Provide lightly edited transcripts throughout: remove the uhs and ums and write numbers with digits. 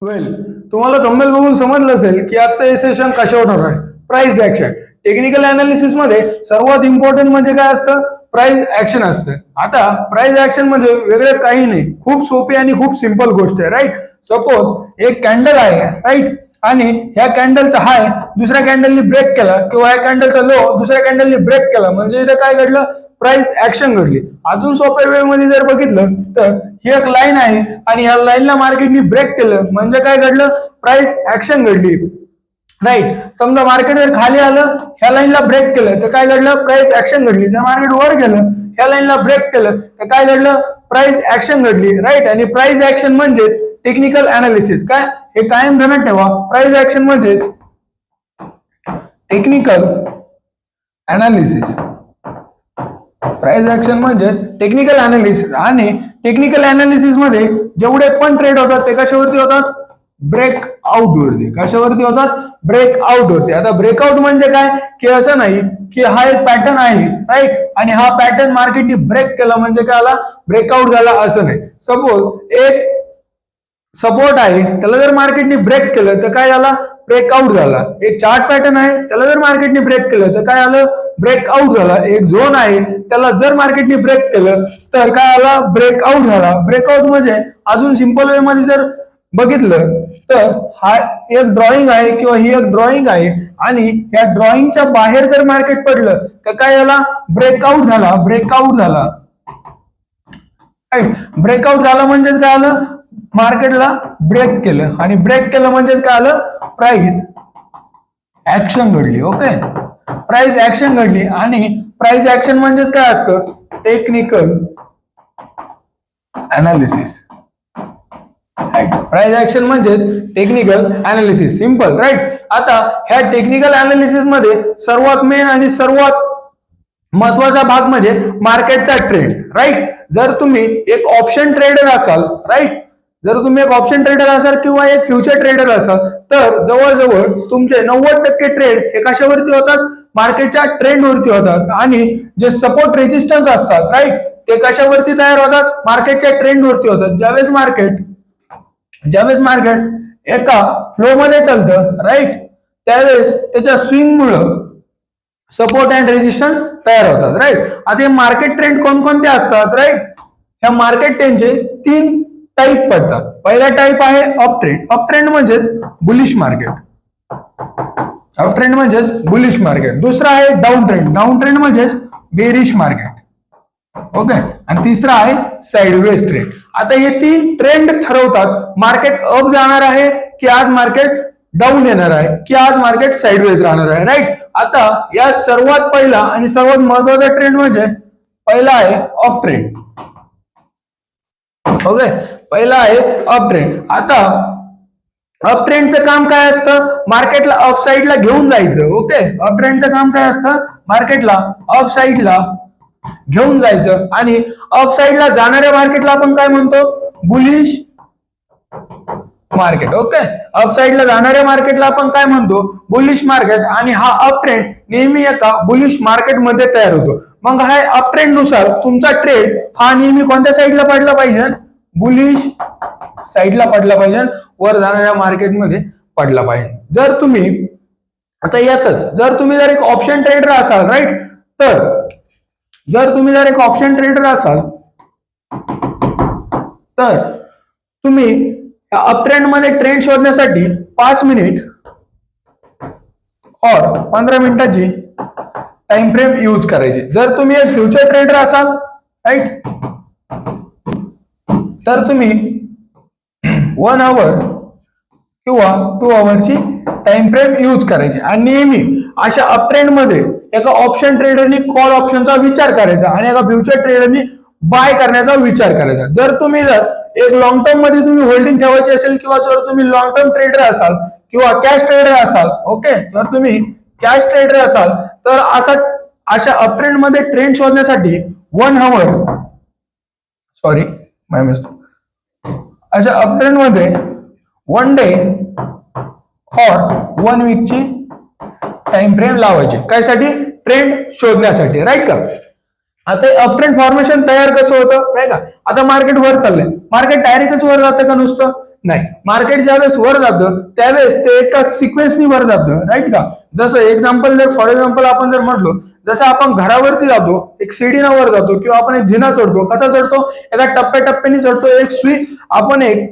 वेल तुम्हाला थंबनेल बघून समजलं असेल की आजचं हे सेशन कशावर होणार आहे. Price action. टेक्निकल अनालिसिस मध्ये सर्वात इम्पॉर्टंट म्हणजे काय असतं, प्राइस ऍक्शन असतं. आता प्राइस ऍक्शन म्हणजे वेगळे काही नाही, खूप सोपी आणि खूप सिंपल गोष्ट आहे. राईट. सपोज एक कॅन्डल आहे, राईट, आणि ह्या कॅन्डलचा हाय दुसऱ्या कॅन्डलनी ब्रेक केला किंवा ह्या कॅन्डलचा लो दुसऱ्या कॅन्डलनी ब्रेक केला म्हणजे इथे काय घडलं, प्राइस ऍक्शन घडली. अजून सोप्या वेळेमध्ये जर बघितलं तर ही एक लाईन आहे आणि या लाईनला मार्केटने ब्रेक केलं म्हणजे काय घडलं, प्राइस ऍक्शन घडली. राईट. समजा मार्केट जर खाली आलं, ह्या लाईनला ब्रेक केलं तर काय घडलं, प्राइस ऍक्शन घडली. जर मार्केट वर गेलं, ह्या लाईनला ब्रेक केलं तर काय घडलं, प्राइस ऍक्शन घडली. राईट. आणि प्राइस ऍक्शन म्हणजे टेक्निकल अनालिसिस. काय हे कायम ध्यानात ठेवा, प्राइस ऍक्शन म्हणजे टेक्निकल अनालिसिस. प्राइस ऍक्शन म्हणजे टेक्निकल अनालिसिस. आणि टेक्निकल अनालिसिस मध्ये जेवढे पण ट्रेड होतात ते कशावरती होतात, ब्रेकआउट वरती. कशावरती होतात, ब्रेकआउट वरती. आता ब्रेकआउट म्हणजे काय, की असं नाही की हा एक पॅटर्न आहे, राईट, आणि हा पॅटर्न मार्केटने ब्रेक केला म्हणजे काय आला, ब्रेकआउट झाला, असं नाही. सपोज एक सपोर्ट आहे, त्याला जर मार्केटने ब्रेक केलं तर काय झाला, ब्रेकआउट झाला. एक चार्ट पॅटर्न आहे, त्याला जर मार्केटने ब्रेक केलं तर काय आलं, ब्रेकआउट झाला. एक झोन आहे, त्याला जर मार्केटने ब्रेक केलं तर काय आला, ब्रेकआउट झाला. ब्रेकआउट म्हणजे अजून सिंपल वे मध्ये जर बघितलं तर हा एक ड्रॉइंग आहे किंवा ही एक ड्रॉइंग आहे आणि या ड्रॉइंगच्या बाहेर जर मार्केट पडलं तर काय झाला, ब्रेकआउट झाला. ब्रेकआउट झाला. ब्रेकआउट झाला म्हणजेच काय आलं, मार्केटला ब्रेक केलं, आणि ब्रेक केलं म्हणजेच काय आलं, प्राइस ऍक्शन घडली. ओके, प्राइस ऍक्शन घडली. आणि प्राइस ऍक्शन म्हणजेच काय असतं, टेक्निकल अनालिसिस. प्राइस ऍक्शन म्हणजे टेक्निकल अनालिसिस. सिंपल. राईट. आता ह्या टेक्निकल अनालिसिस मध्ये सर्वात मेन आणि सर्वात महत्वाचा भाग म्हणजे मार्केटचा ट्रेंड. राईट. जर तुम्ही एक ऑप्शन ट्रेडर असाल, राईट, जर तुम्ही एक ऑप्शन ट्रेडर असाल किंवा एक फ्युचर ट्रेडर असाल तर जवळजवळ तुमचे 90% ट्रेड हे कशावरती होतात, मार्केटच्या ट्रेंड वरती होतात. आणि जे सपोर्ट रेजिस्टन्स असतात, राईट, ते कशावरती तयार होतात, मार्केटच्या ट्रेंड वरती होतात. ज्यावेळेस मार्केट एका फ्लो मध्ये चालतं, राईट, त्यावेळेस त्याच्या स्विंग मुळे सपोर्ट अँड रेजिस्टन्स तयार होतात. राईट. आता हे मार्केट ट्रेंड कोणकोणते असतात, राईट, ह्या मार्केट ट्रेंडचे 3 टाईप पडतात. पहिला टाईप आहे अप ट्रेंड. अप ट्रेंड म्हणजेच बुलिश मार्केट. अप ट्रेंड म्हणजेच बुलिश मार्केट. दुसरा आहे डाऊन ट्रेंड. डाऊन ट्रेंड म्हणजेच बेरिश मार्केट. ओके. आणि तिसरा आहे साइडवेज ट्रेंड. आता हे 3 ट्रेंड ठरवतात मार्केट अप जाणार आहे की आज मार्केट डाऊन येणार आहे की आज मार्केट साइडवेज राहणार आहे. राईट. आता यात सर्वात पहिला आणि सर्वात महत्वाचा ट्रेंड म्हणजे पहिला आहे अप ट्रेंड. ओके, पहिला आहे अप ट्रेंड. आता अप ट्रेंडचं काम काय असतं, मार्केटला अप साइडला घेऊन जायचं. ओके, अप ट्रेंडचं काम काय असतं, मार्केटला अप साइडला घेऊन जायचं. आणि अप साइडला जाणाऱ्या मार्केटला आपण काय म्हणतो, बुलिश मार्केट. ओके, अप साइडला जाणाऱ्या मार्केटला आपण काय म्हणतो, बुलिश मार्केट. आणि हा अप ट्रेंड नेहमी एका बुलिश मार्केट मध्ये तयार होतो. मग हा अप ट्रेंड नुसार तुमचा ट्रेड हा नेहमी कोणत्या साइडला पडला पाहिजे, बुलिश साइडला पडला पाहिजे, वर जाणाऱ्या मार्केटमध्ये पडला पाहिजे. जर तुम्ही आता यातच जर तुम्ही जर एक ऑप्शन ट्रेडर असाल, राईट, तर जर तुम्ही जर एक ऑप्शन ट्रेडर असाल तर तुम्ही अप ट्रेंड मध्ये ट्रेंड शोधण्यासाठी 5 मिनिट और 15 मिनिटाची टाइम फ्रेम यूज करायची. जर तुम्ही एक फ्युचर ट्रेडर असाल, राईट, तर तुम्ही 1 आवर किंवा 2 आवरची टाइम फ्रेम यूज करायची. आणि नेहमी अशा अप ट्रेंड मध्ये एका ऑप्शन ट्रेडरनी कॉल ऑप्शनचा विचार करायचा आणि एका फ्युचर ट्रेडरनी बाय करण्याचा विचार करायचा. जर एक लॉंग टर्म मध्ये तुम्ही होल्डिंग ठेवायची असेल किंवा जर तुम्ही लॉंग टर्म ट्रेडर असाल किंवा कॅश ट्रेडर असाल, ओके, जर तुम्ही कॅश ट्रेडर असाल तर अशा अप ट्रेंड मध्ये ट्रेंड शोधण्यासाठी 1 आवर अशा अप ट्रेंड मध्ये 1 डे और 1 वीकची टाइम फ्रेम लावायची. कायसाठी, ट्रेंड शोधण्यासाठी. राईट का. आता अप ट्रेंड फॉर्मेशन तयार कसं होतं, नाही का. आता मार्केट वर चाललंय, मार्केट डायरेक्टच वर जातं का नुसतं, नाही. मार्केट ज्यावेळेस वर जातं त्यावेळेस ते एका सिक्वेन्सनी वर जातं, राईट का? जसं एक्झाम्पल जर फॉर एक्झाम्पल आपण जर म्हटलो, जसं आपण घरावरती जातो, एक सीडीनं वर जातो किंवा आपण एक जिना चढतो, कसा चढतो? एका टप्प्याटप्प्याने चढतो, आपण एक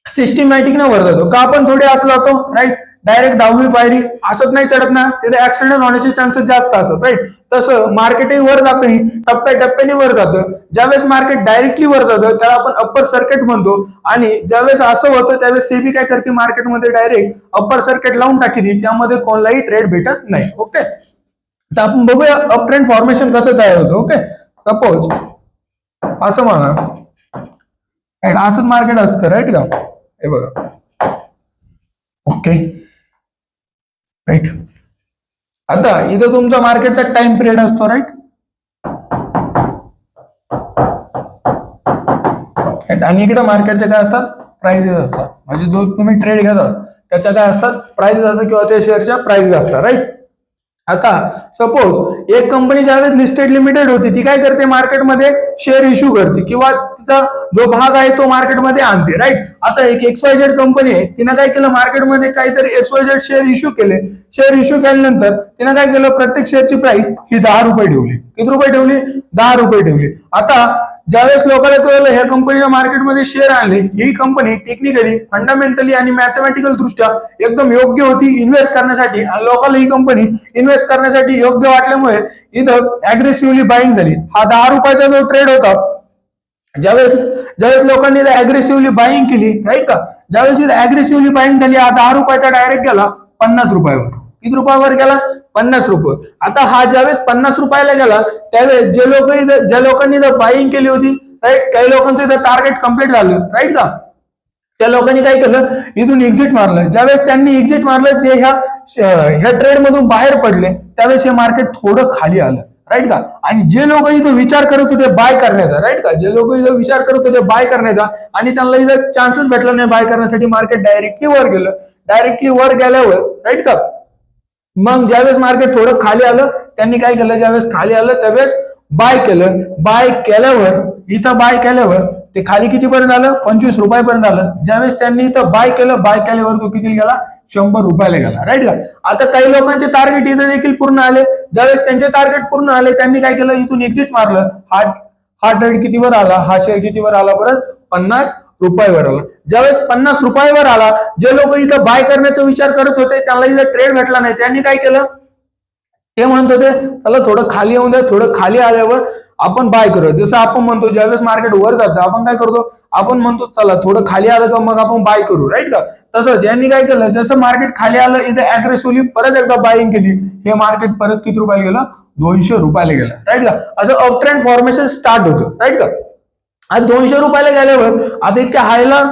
सिस्टमॅटिकनं वर जातो का? आपण थोडे असं जातो, राईट? डायरेक्ट 10वी पायरी असत नाही चढत ना, तिथे ऍक्सिडेंट होण्याचे चान्सेस जास्त असतात, राईट? तसं मार्केटही वर जात नाही, टप्प्याटप्प्याने वर जातं. ज्यावेळेस मार्केट डायरेक्टली वर जातं त्याला आपण अप्पर सर्किट म्हणतो, आणि ज्यावेळेस असं होतं त्यावेळेस सेबी काय करते? मार्केटमध्ये डायरेक्ट अप्पर सर्किट लावून टाकी, त्यामध्ये कोणलाही ट्रेड भेटत नाही. ओके, तर आपण बघूया अप ट्रेंड फॉर्मेशन कसं तयार होतं. ओके, सपोज असं म्हणा, राईट? असंच मार्केट असतं, राईट का? हे बघा, ओके, राईट? आता इथं तुमचा मार्केटचा टाइम पिरियड असतो, राईट? आणि इकडे मार्केटचे काय असतात? प्राइसेस असतात. म्हणजे जो तुम्ही ट्रेड घेता त्याच्या काय असतात? प्राइसेस असतात किंवा त्या शेअरच्या प्राइसेस असतात, राईट? आता सपोज एक कंपनी ज्यावेळेस लिस्टेड लिमिटेड होती, ती काय करते? मार्केटमध्ये शेअर इश्यू करते किंवा तिचा जो भाग आहे तो मार्केटमध्ये आणते, राईट? आता एक XYZ कंपनी आहे, तिनं काय केलं? मार्केटमध्ये काहीतरी XYZ शेअर इश्यू केले. शेअर इश्यू केल्यानंतर तिनं काय केलं? प्रत्येक शेअरची प्राइस ही 10 रुपये ठेवली. किती रुपये ठेवली? 10 रुपये ठेवली. आता ज्यावेळेस लोकांना कळलं ह्या कंपनीला मार्केटमध्ये शेअर आणले, ही कंपनी टेक्निकली, फंडामेंटली आणि मॅथमॅटिकल दृष्ट्या एकदम योग्य होती इन्व्हेस्ट करण्यासाठी, आणि लोकांना ही कंपनी इन्व्हेस्ट करण्यासाठी योग्य वाटल्यामुळे इथं अग्रेसिव्हली बाईंग झाली. हा 10 रुपयाचा जो ट्रेड होता, ज्यावेळेस लोकांनी अग्रेसिव्हली बाईंग केली, राईट का? ज्यावेळेस इथं अग्रेसिव्हली बाईंग झाली, हा 10 रुपयाचा डायरेक्ट गेला 50 रुपयावर. किती रुपयावर गेला? 50 रुपये. आता हा ज्यावेळेस 50 रुपयाला गेला त्यावेळेस ज्या लोकांनी इथं बाईंग केली होती, राईट, काही लोकांचं इथं टार्गेट कम्प्लीट झालं, राईट का? त्या लोकांनी काय केलं? इथून एक्झिट मारलं. ज्यावेळेस त्यांनी एक्झिट मारलं ते ह्या ट्रेड मधून बाहेर पडले, त्यावेळेस हे मार्केट थोडं खाली आलं, राईट का? आणि जे लोक इथं विचार करत होते बाय करण्याचा, राईट का? जे लोक इथं विचार करत होते बाय करण्याचा आणि त्यांना इथं चान्सेस भेटला नाही बाय करण्यासाठी, मार्केट डायरेक्टली वर गेलं. डायरेक्टली वर गेल्यावर, राईट का, मग ज्यावेळेस मार्केट थोडं खाली आलं त्यांनी काय केलं? ज्यावेळेस खाली आलं त्यावेळेस बाय केलं. बाय केल्यावर ते खाली कितीपर्यंत आलं? 25 रुपयापर्यंत आलं. ज्यावेळेस त्यांनी इथं बाय केल्यावर तो किती गेला? 100 रुपयाला गेला, राईट का? आता काही लोकांचे टार्गेट इथं देखील पूर्ण आले. ज्यावेळेस त्यांचे टार्गेट पूर्ण आले त्यांनी काय केलं? इथून एक्झिट मारलं. हा ट्रेड कितीवर आला? हा शेअर कितीवर आला? परत 50 रुपयावर आला. ज्यावेळेस 50 रुपयावर आला, जे लोक इथं बाय करण्याचा विचार करत होते त्यांना इथं ट्रेड भेटला नाही, त्यांनी काय केलं? ते म्हणत होते चला थोडं खाली येऊन द्या, थोडं खाली आल्यावर आपण बाय करू. जसं आपण म्हणतो ज्यावेळेस मार्केट वर जातं आपण काय करतो? आपण म्हणतो चला थोडं खाली आलं का मग आपण बाय करू, राईट का? तसंच यांनी काय केलं? जसं मार्केट खाली आलं इथे अग्रेसिव्हली परत एकदा बाईंग केली, हे मार्केट परत किती रुपयाला गेलं? 200 रुपयाला गेलं, राईट का? असं अप ट्रेंड फॉर्मेशन स्टार्ट होतं, राईट का? आज 200 रुपयाला गेल्यावर आता इतक्या हायला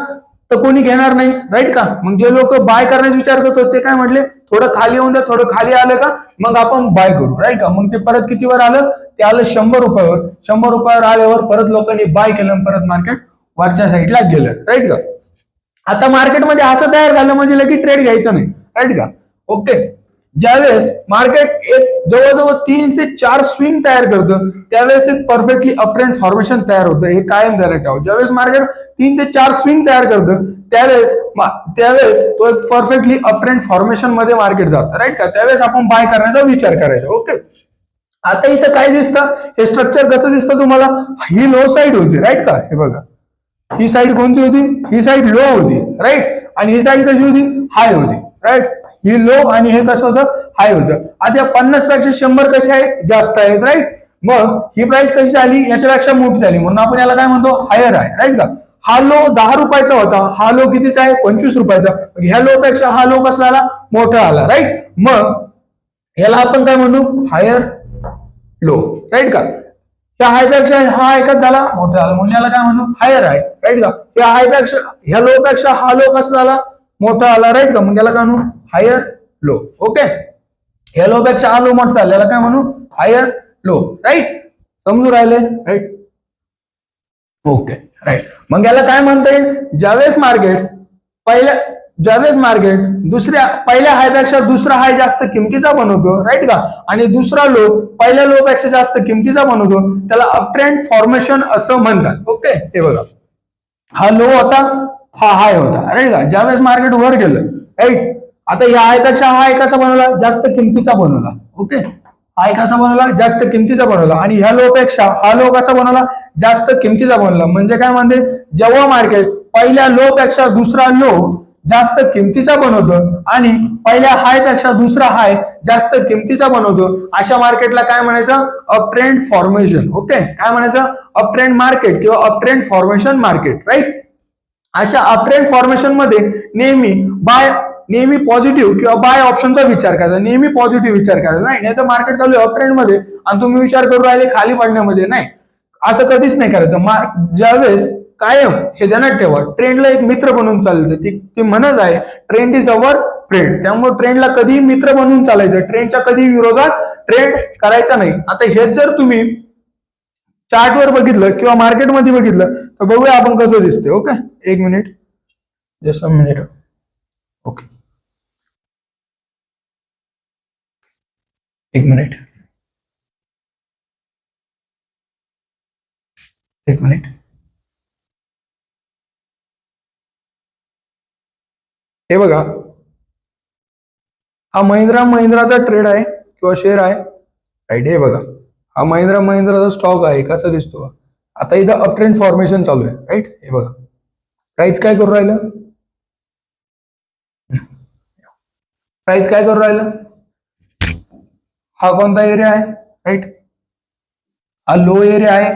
तर कोणी घेणार नाही, राईट का? मग जे लोक बाय करण्याचा विचार करतो ते काय म्हटले? थोडं खाली येऊन द्या, थोडं खाली आलं का मग आपण बाय करू, राईट का? मग ते परत कितीवर आलं? ते आलं 100 रुपयावर. 100 रुपयावर आल्यावर परत लोकांनी बाय केलं, परत मार्केट वरच्या साईडला गेलं, राईट का? आता मार्केटमध्ये असं तयार झालं म्हणजे लगेच ट्रेड घ्यायचं नाही, राईट का? ओके, ज्यावेळेस मार्केट एक जवळजवळ 3 ते 4 स्विंग तयार करतं त्यावेळेस एक परफेक्टली अपट्रेंड फॉर्मेशन तयार होतं. हे कायम ध्यानात ठेवा. ज्यावेळेस मार्केट 3 ते 4 स्विंग तयार करतं त्यावेळेस तो एक परफेक्टली अपट्रेंड फॉर्मेशन मध्ये मार्केट जातं, राईट का? त्यावेळेस आपण बाय करण्याचा विचार करायचा. ओके, आता इथं काय दिसतं? हे स्ट्रक्चर कसं दिसतं तुम्हाला? ही लो साईड होती, राईट का? हे बघा, ही साईड कोणती होती? ही साईड लो होती, राईट? आणि ही साईड कशी होती? हाय होती, राईट? ही लो आणि हे कसं होतं? हाय होतं. आता 50 पेक्षा 100 कसे आहेत? जास्त आहेत, राईट? मग ही प्राइस कशी झाली? याच्यापेक्षा मोठी झाली म्हणून आपण याला काय म्हणतो? हायर आहे, राईट का? हा लो 10 रुपयाचा होता, हा लो कितीचा आहे? 25 रुपयाचा. ह्या लो पेक्षा हा लो कसला आला? मोठा आला, राईट? मग याला आपण काय म्हणू? हायर लो, राईट का? या हाय पेक्षा हा एकच झाला, मोठा झाला म्हणून याला काय म्हणू? हायर आहे, राईट का? या हाय पेक्षा ह्या लो पेक्षा हा लो कसा झाला? मोठा आला, राईट का? मग याला काय म्हणू? Higher low. ओके, ह्या लो पेक्षा हा लो मोठा झाला, याला काय म्हणू? Higher low, right? समजून राहिले, राईट? Okay, right. मग याला काय म्हणता येईल? ज्यावेळेस मार्केट पहिल्या हाय पेक्षा दुसरा हाय जास्त किमतीचा बनवतो, राईट का? आणि दुसरा लो पहिल्या लो पेक्षा जास्त किमतीचा बनवतो, त्याला अपट्रेंड फॉर्मेशन असं म्हणतात. ओके, हे बघा, हा लो होता, हा हाय होता, राईट का. ज्यावेळेस मार्केट वर गेलं, राईट, आता या हाय पेक्षा हाय कसा बनवला, जास्त किमतीचा बनवला. ओके, हाय कसा बनवला, जास्त किमतीचा बनवला. आणि ह्या लो पेक्षा हा लो कसा बनवला, जास्त किमतीचा बनवला. म्हणजे काय म्हणते, जेव्हा मार्केट पहिल्या लो पेक्षा दुसरा लो जास्त किमतीचा बनवतो आणि पहिल्या हाय पेक्षा दुसरा हाय जास्त किमतीचा बनवतो, अशा मार्केटला काय म्हणायचं, अप ट्रेंड फॉर्मेशन. ओके, काय म्हणायचं, अप ट्रेंड मार्केट किंवा up trend formation market, right. अशा अप ट्रेंड फॉर्मेशन मध्ये नेहमी पॉझिटिव्ह किंवा बाय ऑप्शनचा विचार करायचा, नेहमी पॉझिटिव्ह विचार करायचा. नाही तर मार्केट चालू आहे अप ट्रेंड मध्ये आणि तुम्ही विचार करू राहिले खाली पडण्यामध्ये, नाही, असं कधीच नाही करायचं. ज्यावेळेस कायम हे ध्यानात ठेवा, ट्रेंडला एक मित्र बनवून चालायचं. ती म्हणत आहे, ट्रेंड इज अवर फ्रेंड. त्यामुळे ट्रेंडला कधी मित्र बनवून चालायचं, ट्रेंडच्या कधी विरोधात ट्रेंड करायचा नाही. आता हेच जर तुम्ही चार्टवर बघितलं किंवा मार्केटमध्ये बघितलं तर बघूया आपण कसं दिसतंय. ओके, एक minute, just a minute. Okay, एक मिनिट, एक मिनिट. हे बघा, हा महिंद्राचा ट्रेड आहे किंवा शेअर आहे, राईट. हे बघा, हा महिंद्राचा स्टॉक आहे, कसा दिसतो. आता इथं अप ट्रेंड फॉर्मेशन चालू आहे, राईट. हे बघा, प्राइस काय करू राहिलं, प्राइस काय करू राहिलं, हा कोणता एरिया आहे, राईट, हा लो एरिया आहे.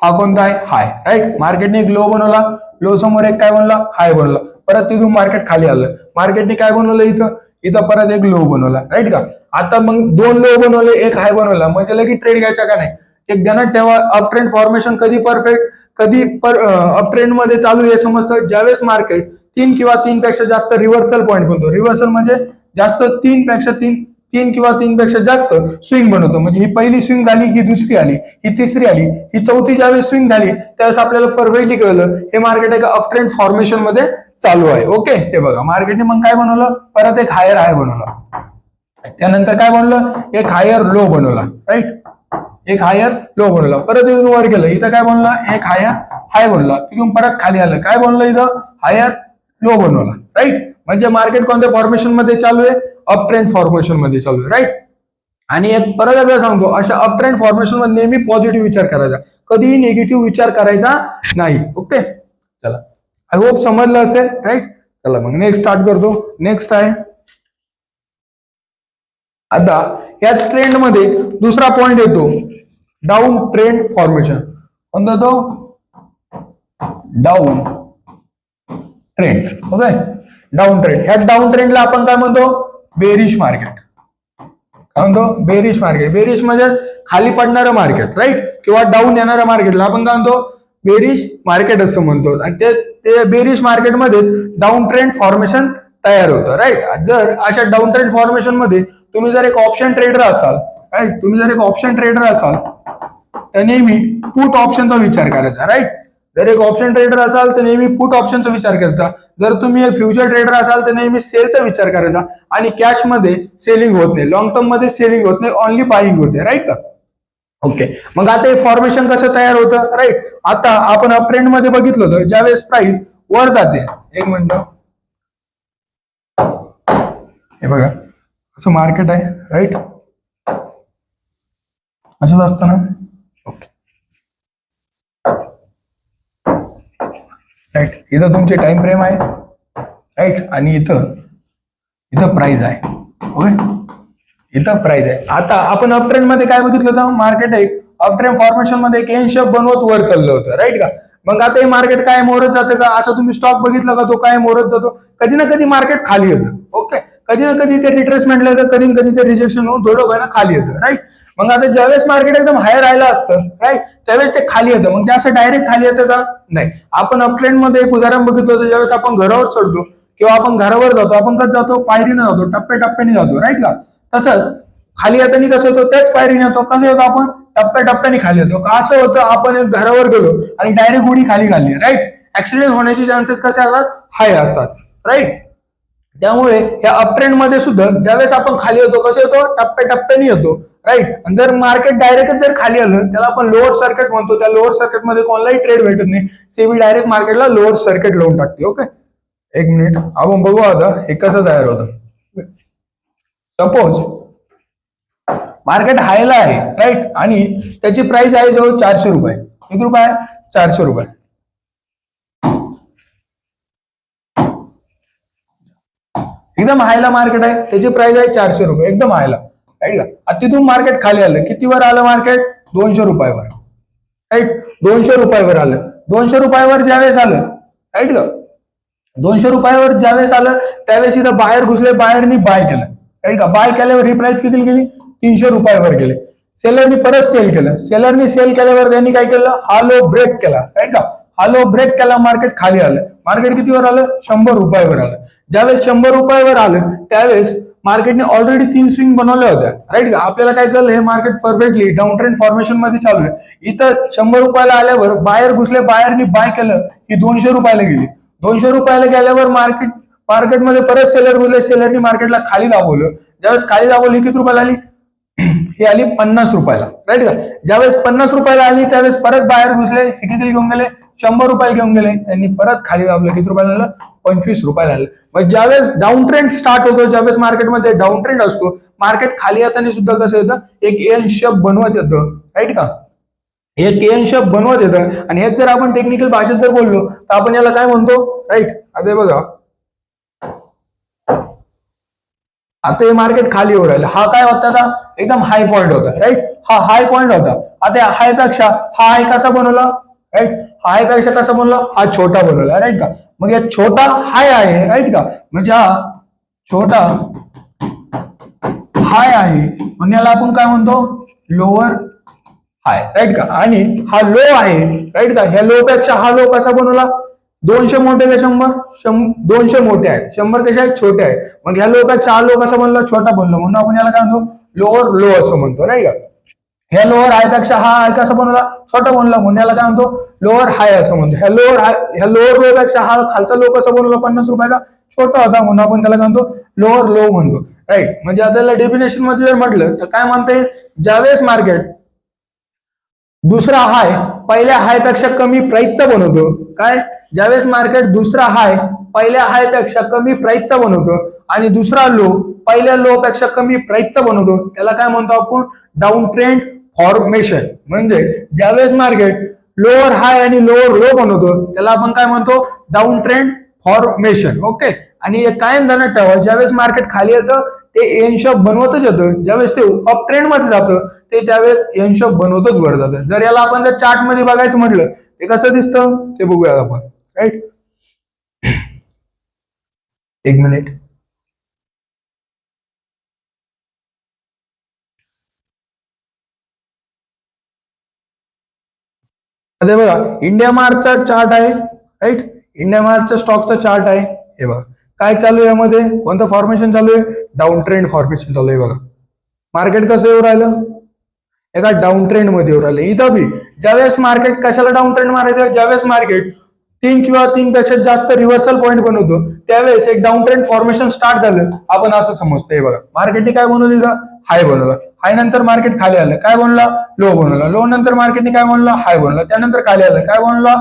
हा कोणता आहे, हाय, राईट. मार्केटने एक लो बनवला, लो समोर एक काय बनवला, हाय बनवला. परत तिथून मार्केट खाली आलं, मार्केटने काय बनवलं, इथं परत एक लो बनवला, राईट का. आता मग दोन लो बनवले, एक हाय बनवला, मग त्याला की ट्रेड घ्यायचा का नाही. एक ध्यानात ठेवा, अप ट्रेंड फॉर्मेशन कधी परफेक्ट, कधी अप ट्रेंड मध्ये चालू हे समजतं ज्यावेळेस मार्केट 3 किंवा 3 पेक्षा जास्त रिव्हर्सल पॉईंट बनतो. रिव्हर्सल म्हणजे जास्त 3 पेक्षा 3 किंवा 3 पेक्षा जास्त स्विंग बनवतो. म्हणजे ही पहिली स्विंग झाली, ही दुसरी आली, ही तिसरी आली, ही चौथी ज्यावेळेस स्विंग झाली त्यावेळेस आपल्याला परफेक्टली कळलं हे मार्केट एका अप ट्रेंड फॉर्मेशन मध्ये चालू आहे. ओके, हे बघा, मार्केटने मग काय बनवलं, परत एक हायर हाय बनवला. त्यानंतर काय बनवलं, एक हायर लो बनवला, राईट. एक हायर लो बनवला, परत इथून वर गेलं, इथं काय बनवलं, एक हायर हाय बनवला, तिथून परत खाली आलं, काय बनवलं, इथं हायर लो बनवला, राईट. म्हणजे मार्केट कोणत्या फॉर्मेशन मध्ये चालू आहे, अप ट्रेंड फॉर्मेशन मध्ये चालू आहे, राईट. आणि एक परत एकदा सांगतो, अशा अप ट्रेंड फॉर्मेशन मध्ये नेहमी पॉझिटिव्ह विचार करायचा, कधीही निगेटिव्ह विचार करायचा नाही. ओके, चला, आय होप समजलं असेल, राईट. चला मग नेक्स्ट स्टार्ट करतो. नेक्स्ट आहे, आता याच ट्रेंड मध्ये दुसरा पॉइंट येतो, डाऊन ट्रेंड फॉर्मेशन. कोणता तो, down trend. Okay, down trend. ह्या डाऊन ट्रेंडला आपण काय म्हणतो, बेरिश मार्केट. काय म्हणतो, बेरिश मार्केट. बेरिश म्हणजे खाली पडणारं मार्केट, राईट, किंवा डाऊन येणाऱ्या मार्केटला आपण काय म्हणतो, बेरिश मार्केट असं म्हणतो. आणि ते बेरिश मार्केटमध्येच डाऊन ट्रेंड फॉर्मेशन तयार होतं, राईट. जर अशा डाऊन ट्रेंड फॉर्मेशन मध्ये तुम्ही जर एक ऑप्शन ट्रेडर असाल, राईट, तुम्ही जर एक ऑप्शन ट्रेडर असाल तर नेहमी पुट ऑप्शनचा विचार करायचा, राईट. जर एक ऑप्शन ट्रेडर असाल तर नेहमी पुट ऑप्शनचा विचार करायचा. जर तुम्ही एक फ्युचर ट्रेडर असाल तर नेहमी सेलचा विचार करायचा. आणि कॅश मध्ये सेलिंग होत नाही, लॉंग टर्म मध्ये सेलिंग होत नाही, ओनली बाईंग होते, राईट का. ओके, मग आता हे फॉर्मेशन कसं तयार होतं, राईट. आता आपण अप ट्रेंड मध्ये बघितलं होतं, ज्यावेळेस प्राइस वर जाते, एक मिनिट, हे बघा असं मार्केट आहे, राईट, असंच असतं ना. Okay, right. इथं तुमचे टाइम फ्रेम आहे, राईट, आणि इथं प्राइस आहे. ओके, इथं प्राइस आहे. आता आपण अप ट्रेंड मध्ये काय बघितलं होतं, मार्केट एक अप ट्रेंड फॉर्मेशन मध्ये एक एन शेप बनवत वर चाललं होतं, राईट का. मग आता हे मार्केट काय मोरत जातं का, असं तुम्ही स्टॉक बघितलं का, तो काय मोरत जातो, कधी ना कधी मार्केट खाली येतं. ओके, कधी ना कधी ते रिट्रेसमेंटला येतं, कधी कधी ते रिजेक्शन होऊन थोडं ना खाली येतं, राईट. मग आता ज्यावेळेस मार्केट एकदम हायर राहिलं असतं, राईट, त्यावेळेस ते खाली येतं. मग ते असं डायरेक्ट खाली येतं का, नाही. आपण अप ट्रेंड मध्ये एक उदाहरण बघितलं होतं, ज्यावेळेस आपण घरावर चढतो किंवा आपण घरावर जातो, आपण कसं जातो, पायरीने जातो, टप्प्याटप्प्याने जातो, राईट का. तसंच खाली येताना कसं होतं, त्याच पायरीने येतो, कसं येतो, आपण टप्प्याटप्प्याने खाली येतो. का असं होतं, आपण एक घरावर गेलो आणि डायरेक्ट उडी खाली घालली, राईट, ऍक्सिडेंट होण्याचे चान्सेस कसे असतात, हाय असतात, राईट. त्यामुळे या अप ट्रेंड मध्ये सुद्धा ज्यावेळेस आपण खाली येतो, कसं येतो, टप्प्याटप्प्याने येतो, राईट. आणि जर मार्केट डायरेक्ट जर खाली आलं त्याला आपण लोअर सर्किट म्हणतो. त्या लोअर सर्किट मध्ये कोणलाही ट्रेड भेटत नाही, सेबी डायरेक्ट मार्केटला लोअर सर्किट लावून टाकते. ओके, एक मिनिट, आपण बघू आता हे कसं तयार होतं. सपोज मार्केट हायला आहे, राईट, आणि त्याची प्राइस आहे जवळ 400 रुपये. किती रुपये आहे? 400 रुपये. एकदम हायला मार्केट आहे, त्याची प्राइस आहे 400 रुपये, एकदम हायला, राईट का. तिथून मार्केट खाली आलं, कितीवर आलं मार्केट? 200 रुपयावर, राईट. 200 रुपयावर आलं. 200 रुपयावर ज्यावेळेस आलं, राईट का, 200 रुपयावर ज्यावेळेस आलं त्यावेळेस इथं बाहेर घुसले, बाहेरनी बाय केलं, राईट का. बाय केल्यावर ही प्राइस किती गेली? 300 रुपयावर गेले. सेलरनी परत सेल केलं. सेलरनी सेल केल्यावर त्यांनी काय केलं? हा लो ब्रेक केला, राईट का. हा लो ब्रेक केला, मार्केट खाली आलं. मार्केट कितीवर आलं? 100 रुपयावर आलं. ज्यावेळेस 100 रुपयावर आलं त्यावेळेस मार्केटने ऑलरेडी 3 स्विंग बनवल्या होत्या, राईट का. आपल्याला काय कळलं? हे market perfectly down trend formation मध्ये चालू आहे. इथं 100 रुपयाला आल्यावर बाहेर घुसले, बाहेरनी बाय केलं, ही 200 रुपयाला गेली. 200 रुपयाला गेल्यावर मार्केटमध्ये परत सेलर घुसले, सेलरनी मार्केटला खाली दाबवलं. ज्यावेळेस खाली दाबवली, किती रुपयाला आली? ही आली 50 रुपयाला, राईट का. ज्यावेळेस 50 रुपयाला आली त्यावेळेस परत बाहेर घुसले, हे किती घेऊन गेले? 100 रुपये घेऊन गेले. त्यांनी परत खाली दाबलं, किती रुपयाला आलं? 25 रुपयाला आलं. मग ज्यावेळेस डाऊन ट्रेंड स्टार्ट होतो, ज्यावेळेस मार्केटमध्ये डाऊन ट्रेंड असतो, मार्केट खाली येताना सुद्धा कसं येतं? एक एन शेप बनवत येतं, राईट का. एक एन शेप बनवत येतं. आणि हेच जर आपण टेक्निकल भाषेत जर बोललो तर आपण याला काय म्हणतो? राईट. आता बघा, आता हे मार्केट खाली येऊ राहिलं. हा काय होता? आता एकदम हाय पॉइंट होता, राईट. हा हाय पॉइंट होता. आता हाय पेक्षा हा हाय कसा बनवला? राईट. हाय पेक्षा कसा बनवला? हा छोटा बनवला, राईट का. मग या छोटा हाय आहे, राईट का. म्हणजे हा छोटा हाय आहे, म्हणजे याला आपण काय म्हणतो? लोअर हाय, राईट का. आणि हा लो आहे, राईट का. ह्या लो पेक्षा हा लो कसा बनवला? 200 मोठे का 100? 200 मोठे आहेत. 100 कसे आहेत? छोटे आहेत. मग ह्या लो पेक्षा हा लो कसा बनला? छोटा बनला, म्हणून आपण याला काय म्हणतो? लोअर लो असं म्हणतो, राईट का. ह्या लोअर हाय पेक्षा हा हाय कसा बनवला? छोटा बनला, म्हणून याला काय म्हणतो? लोअर हाय असं म्हणतो. ह्या लोअर लो पेक्षा हा खालचा लो कसा बनवला? 50 रुपयाचा, छोटा होता, म्हणून आपण त्याला काय म्हणतो? लोअर लो म्हणतो, राईट. म्हणजे आता डेफिनेशन मध्ये जर म्हटलं तर काय म्हणता येईल? ज्यावेळेस मार्केट दुसरा हाय पहिल्या हाय पेक्षा कमी प्राइसचा बनवतो, काय? ज्यावेळेस मार्केट दुसरा हाय पहिल्या हाय पेक्षा कमी प्राइसचा बनवतो आणि दुसरा लो पहिल्या लो पेक्षा कमी प्राइसचा बनवतो, त्याला काय म्हणतो आपण? Down trend formation. म्हणजे ज्यावेळेस मार्केट लोअर हाय आणि लोअर लो बनवतो त्याला आपण काय म्हणतो? Down trend formation. ओके. आणि कायम ध्यानात ठेवा, ज्यावेळेस मार्केट खाली येतं ते एन शेप बनवतच येतं, ज्यावेळेस ते अप ट्रेंड मध्ये जातं ते त्यावेळेस एन शेप बनवतच वर जातं. जर याला आपण जर चार्ट मध्ये बघायचं म्हटलं ते कसं दिसतं ते बघूया आपण, राईट. एक मिनिट. अरे बघा, इंडिया मार्टचा चार्ट आहे, राईट. इंडिया मार्टचा स्टॉकचा चार्ट आहे. हे बघा काय चालू आहे यामध्ये? कोणतं फॉर्मेशन चालू आहे? डाऊन ट्रेंड फॉर्मेशन चालू आहे. बघा मार्केट कसं येऊ राहिलं? एका डाऊन ट्रेंड मध्ये येऊ राहिलं. इथं बी ज्यावेळेस मार्केट कशाला डाऊन ट्रेंड मारायचं? ज्यावेळेस मार्केट 3 किंवा 3 पेक्षा जास्त रिव्हर्सल पॉईंट बनवतो त्यावेळेस एक डाऊन ट्रेंड फॉर्मेशन स्टार्ट झालं, आपण असं समजतो. हे बघा मार्केटने काय बनवलं? हाय बनवला. हाय नंतर मार्केट खाली आलं, काय बनवला? लो बनवला. लो नंतर मार्केटने काय बनवला? हाय बनवला. त्यानंतर खाली आलं, काय बनवला?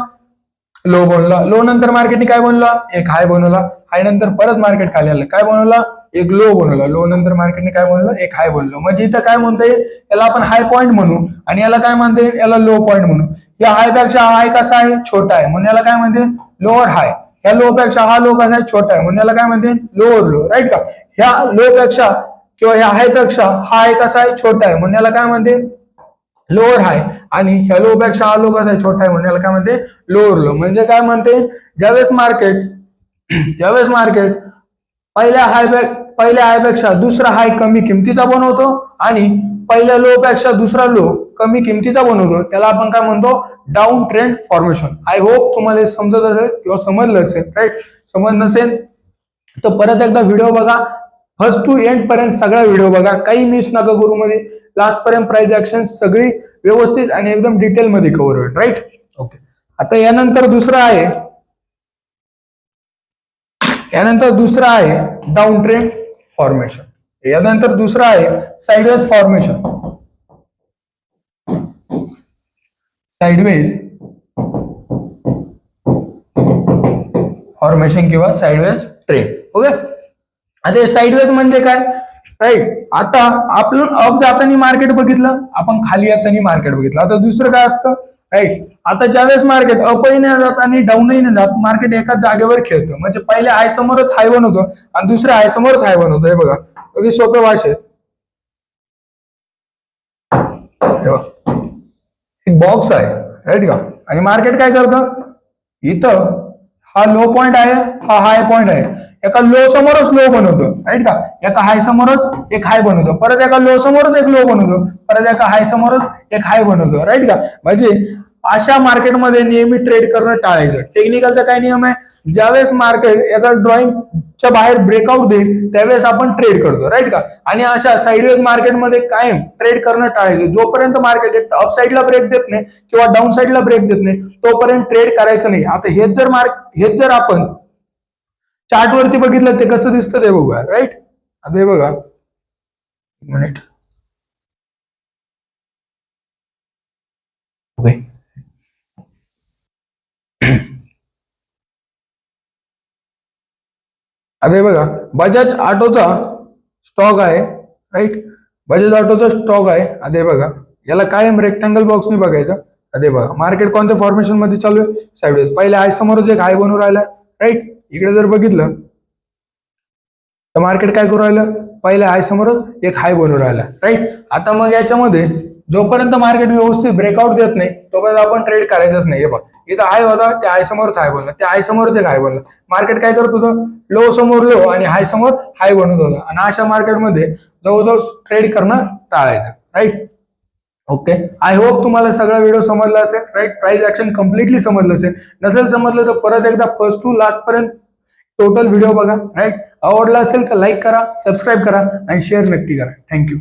लो बनवला. लो नंतर मार्केटने काय बनवला? एक हाय बनवला. हाय नंतर परत मार्केट खाली आलं, काय बनवला? एक लो बनवला. लो नंतर मार्केटने काय बनवलं? एक हाय बनवलं. म्हणजे इथं काय म्हणता येईल? याला आपण हाय पॉईंट म्हणू आणि याला काय म्हणता येईल? याला लो पॉईंट म्हणू. या हाय पेक्षा हा हाय कसा आहे? छोटा आहे, म्हणून याला काय म्हणते? लोअर हाय. ह्या लो पेक्षा हा लो कसा आहे? छोटा आहे, म्हणून याला काय म्हणते? लोअर लो, राईट का. ह्या लो पेक्षा किंवा ह्या हाय पेक्षा हा हाय कसा आहे? छोटा आहे, म्हणून याला काय म्हणते? लोअर हाय. आणि ह्या लो पेक्षा हा लो कसा आहे? छोटा आहे, म्हणून याला काय म्हणते? Lower low. म्हणजे काय म्हणते? ज्यावेळेस मार्केट पहिल्या हाय पेक्षा दुसरा हाय कमी किमतीचा बनवतो आणि पहिल्या लो पेक्षा दुसरा लो कमी किमतीचा बनवतो, त्याला आपण काय म्हणतो? Down trend formation. I hope तुम्हाला समजत असेल किंवा समजलं असेल, राईट. समज नसेल तर परत एकदा व्हिडिओ बघा, फर्स्ट टू एंड पर्यंत सगळा व्हिडिओ बघा, काही मिस नका करू. मध्ये लास्ट पर्यंत प्राइस ऍक्शन सगळी व्यवस्थित आणि एकदम डिटेल मध्ये कव्हर होईल, राईट. ओके. आता यानंतर दुसरा आहे डाऊन ट्रेंड फॉर्मेशन. यानंतर दुसरा आहे साइडवेज फॉर्मेशन. फॉर्मेशन किंवा साइडवेज ट्रेंड. ओके, आता साइडवेज म्हणजे काय, राईट. आता आपण अप जाताना मार्केट बघितलं, आपण खाली येताना मार्केट बघितलं. आता दुसरं काय असतं, राईट. आता ज्यावेळेस मार्केट अपही नाही जात आणि डाऊनही नाही जात, मार्केट एकाच जागेवर खेळतं. म्हणजे पहिले हाय समोरच हाय बनवतो आणि दुसऱ्या हाय समोरच हाय बनवतो. हे बघा, अगदी सोपे भाषेत एक बॉक्स आहे, राईट का. आणि मार्केट काय करतं, इथं हा लो पॉइंट आहे, हा हाय पॉइंट आहे. एका लो समोरच लो बनवतो, राईट का. एका हाय समोरच एक हाय बनवतो, परत एका लो समोरच एक लो बनवतो, परत एका हाय समोरच एक हाय बनवतो, राईट का. म्हणजे अशा मार्केटमध्ये नेहमी ट्रेड करणं टाळायचं. टेक्निकलचा काय नियम आहे, ज्यावेळेस मार्केट एका ड्रॉइंगच्या बाहेर ब्रेकआउट देईल त्यावेळेस आपण ट्रेड करतो, राईट का. आणि अशा साइडवेज मार्केटमध्ये कायम ट्रेड करणं टाळायचं. जोपर्यंत मार्केट एक अप साईडला ब्रेक देत नाही किंवा डाऊन साईडला ब्रेक देत नाही तोपर्यंत ट्रेड करायचं नाही. आता हेच जर आपण चार्ट वरती बघितलं ते कसं दिसतं ते बघूया, राईट. आता हे बघा, एक मिनिट. ओके, आता हे बघा, बजाज ऑटोचा स्टॉक आहे, राईट. बजाज ऑटोचा स्टॉक आहे. आता हे बघा, याला कायम रेक्टँगल बॉक्सने बघायचं. आता हे बघा, मार्केट कोणत्या फॉर्मेशन मध्ये चालू आहे, साइडवेज. पहिले हाय समोरच एक हाय बनवून राहिला, राईट. इकडे जर बघितलं तर मार्केट काय करू राहिलं, पहिले हाय समोरच एक हाय बनवून राहिला, राईट. आता मग याच्यामध्ये जोपर्यंत मार्केट व्यवस्थित ब्रेकआउट देत नाही तोपर्यंत आपण ट्रेड करायचंच नाही. हे बघा, इथं हाय होता, त्या हाय समोरच हाय बनला, त्या हाय समोरच एक हाय बनला. मार्केट काय करत होतं, लो समोर लो आणि हाय समोर हाय बनवत होतं. आणि अशा मार्केटमध्ये जवळजवळ ट्रेड करणं टाळायचं, राईट. ओके, आय होप तुम्हाला सगळा व्हिडिओ समजला असेल, राईट. प्राइस ऍक्शन कम्प्लिटली समजलं असेल. नसेल समजलं तर परत एकदा फर्स्ट टू लास्ट पर्यंत टोटल व्हिडिओ बघा, राईट. आवडला असेल तर लाईक करा, सबस्क्राईब करा आणि शेअर नक्की करा. थँक्यू.